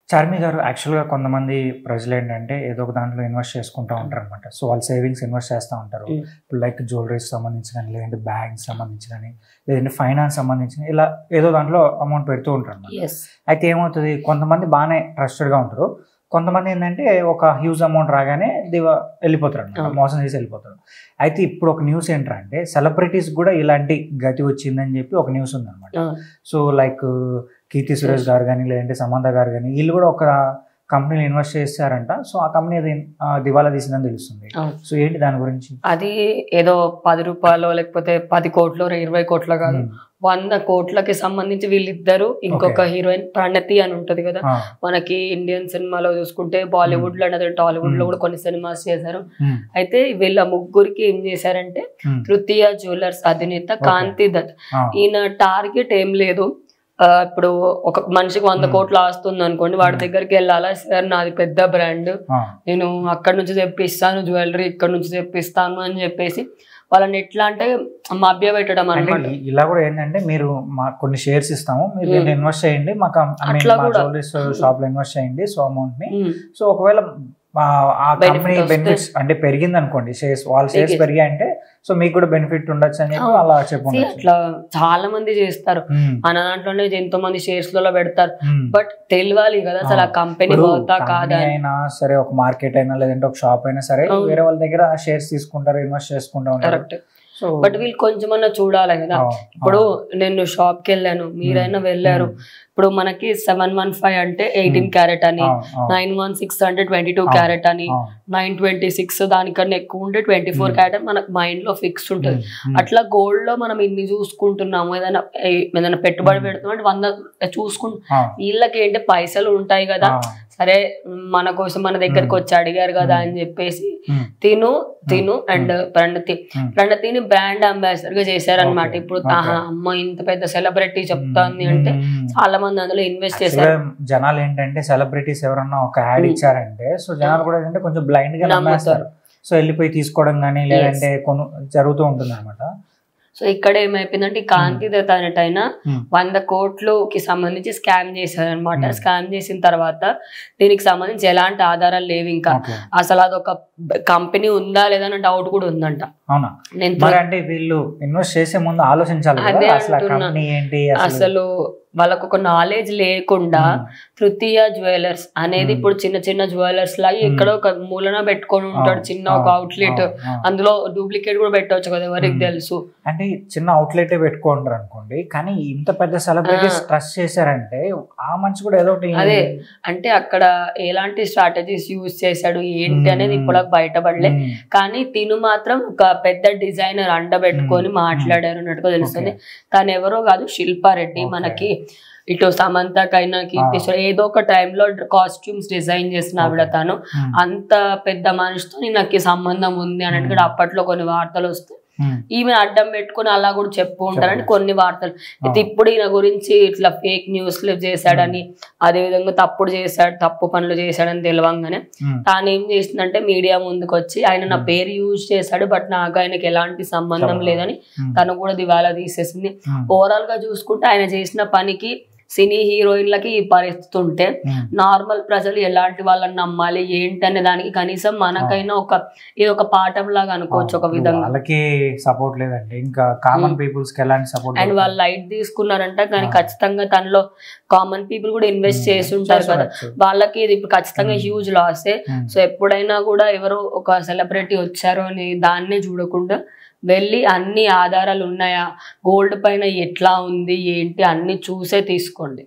చార్మి గారు యాక్చువల్‌గా కొంతమంది ప్రజలేంటంటే ఏదో ఒక దాంట్లో ఇన్వెస్ట్ చేసుకుంటా ఉంటారనమాట. సో, వాళ్ళు సేవింగ్స్ ఇన్వెస్ట్ చేస్తా ఉంటారు. హ్మ్. ఇప్పుడు లైక్ జ్యువెలరీస్ సంబంధించి గాని, లేదంటే బ్యాగ్స్ సంబంధించి గాని, లేదంటే ఫైనాన్స్ సంబంధించి ఇలా ఏదో దాంట్లో అమౌంట్ పెడుతూ ఉంటారనమాట. యెస్. అయితే ఏమవుతది కొంతమంది బానే ట్రస్టెడ్‌గా ఉంటారు. కొంతమంది ఏందంటే ఒక హ్యూజ్ అమౌంట్ రాగానే ఎళ్ళిపోతారనమాట. అవును. మోసం చేసి ఎళ్ళిపోతారు. అయితే ఇప్పుడు ఒక న్యూస్ ఏంట్రా అంటే సెలబ్రిటీస్ గూడా ఇలాంటి గతి వచ్చిందని చెప్పి ఒక న్యూస్ ఉందనమాట. ఆ! సో, లైక్ 'కీర్తి సురేష్' గారు గాని, లేదంటే సమంత గారు గాని వీళ్ళు గూడా ఒక కంపెనీలో ఇన్వెస్ట్ చేశారంట. సో, ఆ కంపెనీ అది దివాలా తీసిందని తెలుస్తుంది. అవును. సో, ఏంటి దాని గురించి? అది ఏదో రూ. 10 లేకపోతే 10,00,00,000 20,00,00,000 కాదు. హ్మ్. 100,00,00,000కి సంబంధించి వీళ్ళిద్దరు ఇంకొక హీరోయిన్ ప్రణతి అని ఉంటది కదా. ఆ! మనకి ఇండియన్ సినిమాలో చూసుకుంటే బాలీవుడ్ లో అనేది టాలీవుడ్ లో కూడా కొన్ని సినిమాస్ చేశారు. హ్మ్. అయితే వీళ్ళ ముగ్గురికి ఏం చేశారంటే హ్మ్. తృతీయ జ్యువెలర్స్ అధినేత కాంతి దత్ ఆ! ఈయన టార్గెట్ ఏం లేదు. ఇప్పుడు ఒక మనిషికి 100 కోట్లు ఆస్తుంది అనుకోండి, వాడి దగ్గరికి వెళ్ళాలా, సార్ నాది పెద్ద బ్రాండ్, ఆ! నేను అక్కడి నుంచి తెప్పిస్తాను జ్యువెలరీ, ఇక్కడ నుంచి తెప్పిస్తాను అని చెప్పేసి వాళ్ళని ఎట్లా అంటే మభ్య పెట్టడం అంటే అనమాట. ఇలా కూడా ఏంటంటే మీరు మాకు కొన్ని షేర్స్ ఇస్తాము. మీరు దీంట్లో ఇన్వెస్ట్ చేయండి. మాకు అట్లా మా కూడా. జ్యువెలరీస్ షాప్‌లో ఇన్వెస్ట్ చేయండి. సో, అమౌంట్‌ని. ఉమ్. సో, ఒకవేళ ఆ కంపెనీ Benefit వస్తే- బెనిఫిట్స్ అంటే పెరిగిందనుకోండి, వాళ్ళ షేర్స్ పెరిగాయంటే సో, మీకు కూడా బెనిఫిట్ ఉండొచ్చు అని చెప్పి అలా See, చెప్పుండొచ్చు. అట్లా చాలా మంది చేస్తారు. హ్మ్. మన దాంట్లోనే ఎంతో మంది షేర్స్ లలో పెడతారు. హ్మ్. బట్ తెలియాలి కదా అసలు ఆ కంపెనీ ఇప్పుడు పోతా కాదా కంపెనీ అని. అయినా సరే, ఒక మార్కెట్ అయినా లేదంటే ఒక షాప్ అయినా సరే, అవును. వేరే వాళ్ళ దగ్గర షేర్స్ తీసుకుంటారు, ఇన్వెస్ట్ చేసుకుంటూ ఉంటారు. కరెక్ట్. సో, బట్ వీళ్ళు కొంచెమన్నా చూడాలి కదా. ఇప్పుడు నేను షాప్ కి వెళ్ళాను, మీరైనా వెళ్ళారు. ఇప్పుడు మనకి 715 అంటే 18 క్యారెట్ అని, 916 అంటే 22 క్యారెట్ అని, 926 దానికన్నా ఎక్కువ ఉంటే 24 క్యారెట్ అని మనకు మైండ్ లో ఫిక్స్ ఉంటుంది. అట్లా గోల్డ్ లో మనం ఇన్ని చూసుకుంటున్నాము, ఏదైనా పెట్టుబడి పెడుతున్నాం అంటే 100 చూసుకుంటాం. వీళ్ళకి ఏంటి పైసలు ఉంటాయి కదా, సరే మన కోసం మన దగ్గరకు వచ్చి అడిగారు కదా అని చెప్పేసి తిను అండ్ ప్రణతిని బ్రాండ్ అంబాసిడర్ గా చేశారనమాట. ఇప్పుడు అమ్మ ఇంత పెద్ద సెలబ్రిటీ చెప్తాంది అంటే చాలా మంది అందులో ఇన్వెస్ట్ చేశారు. జనాలు ఏంటంటే సెలబ్రిటీస్ ఎవరన్నా ఒక యాడ్ ఇచ్చారంటే సో జనాలు కూడా ఏంటంటే కొంచెం బ్లైండ్ గా నమ్మేస్తారు. సో, వెళ్ళిపోయి తీసుకోవడం కానీ లేదంటే జరుగుతూ ఉంటుంది అనమాట. సో ఇక్కడ ఏమైపోయిందంటే కాంతి దత్ అనేటైనా 100 కోట్లకి సంబంధించి స్కామ్ చేశారనమాట. స్కామ్ చేసిన తర్వాత దీనికి సంబంధించి ఎలాంటి ఆధారాలు లేవు. ఇంకా అసలు అదొక కంపెనీ ఉందా లేదా అన్న డౌట్ కూడా ఉందంట. అవునా? అంటే వీళ్ళు ఇన్వెస్ట్ చేసే ముందు ఆలోచించాలి అదే కదా, అసలు అంటున్నా. కంపెనీ ఏంటి అసలు వాళ్ళకు ఒక నాలెడ్జ్ లేకుండా తృతీయ జ్యువెలర్స్ అనేది ఇప్పుడు చిన్న చిన్న జ్యువెలర్స్ లాగా ఎక్కడో ఒక మూలన పెట్టుకొని ఉంటాడు, చిన్న ఒక అవుట్లెట్. అందులో డూప్లికేట్ కూడా పెట్టవచ్చు కదా, ఎవరికి తెలుసు. అంటే చిన్న అవుట్లెట్ పెట్టుకుంటారు అనుకోండి, కానీ ఇంత పెద్ద సెలబ్రిటీస్ ట్రస్ట్ చేశారంటే ఆ మనిషి కూడా ఏదో ఒకటి. అదే అంటే అక్కడ ఎలాంటి స్ట్రాటజీస్ యూజ్ చేశాడు ఏంటి అనేది ఇప్పుడు బయటపడలే. కానీ తిను మాత్రం ఒక పెద్ద డిజైనర్ అండబెట్టుకొని మాట్లాడారు అన్నట్టుగా తెలుస్తుంది. తను ఎవరో కాదు, శిల్పారెడ్డి. మనకి ఇటు సమంతకైనా కీర్తి ఏదో ఒక టైంలో కాస్ట్యూమ్స్ డిజైన్ చేసిన ఆవిడ. తను అంత పెద్ద మనిషితో నాకు సంబంధం ఉంది అన్నట్టు అప్పట్లో కొన్ని వార్తలు వస్తాయి. ఈమె అడ్డం పెట్టుకుని అలా కూడా చెప్పు ఉంటారని కొన్ని వార్తలు. అయితే ఇప్పుడు ఈయన గురించి ఇట్లా ఫేక్ న్యూస్లు చేశాడని, అదే విధంగా తప్పు పనులు చేశాడని తెలియంగానే తాను ఏం చేసిందంటే మీడియా ముందుకు వచ్చి ఆయన నా పేరు యూజ్ చేశాడు, బట్ నాకు ఆయనకి ఎలాంటి సంబంధం లేదని తను కూడా దివాలా తీసేసింది. ఓవరాల్ గా చూసుకుంటే ఆయన చేసిన పనికి సినీ హీరోయిన్లకి ఈ పరిస్థితి ఉంటే నార్మల్ ప్రజలు ఎలాంటి వాళ్ళని నమ్మాలి ఏంటి అనే దానికి కనీసం మనకైనా ఇది ఒక పాఠం లాగా అనుకోవచ్చు ఒక విధంగా. వాళ్ళకి సపోర్ట్ లేదండి, ఇంకా కామన్ పీపుల్స్ కి ఎలాంటి సపోర్ట్. అండ్ వాళ్ళు లైట్ తీసుకున్నారంట, కానీ ఖచ్చితంగా తనలో కామన్ పీపుల్ కూడా ఇన్వెస్ట్ చేసి ఉంటారు కదా, వాళ్ళకి ఇది ఇప్పుడు ఖచ్చితంగా హ్యూజ్ లాసే. సో ఎప్పుడైనా కూడా ఎవరో ఒక సెలబ్రిటీ వచ్చారో అని దాన్నే చూడకుండా వెళ్ళి అన్ని ఆధారాలు ఉన్నాయా, గోల్డ్ పైన ఎట్లా ఉంది ఏంటి అన్ని చూసే తీసుకోండి.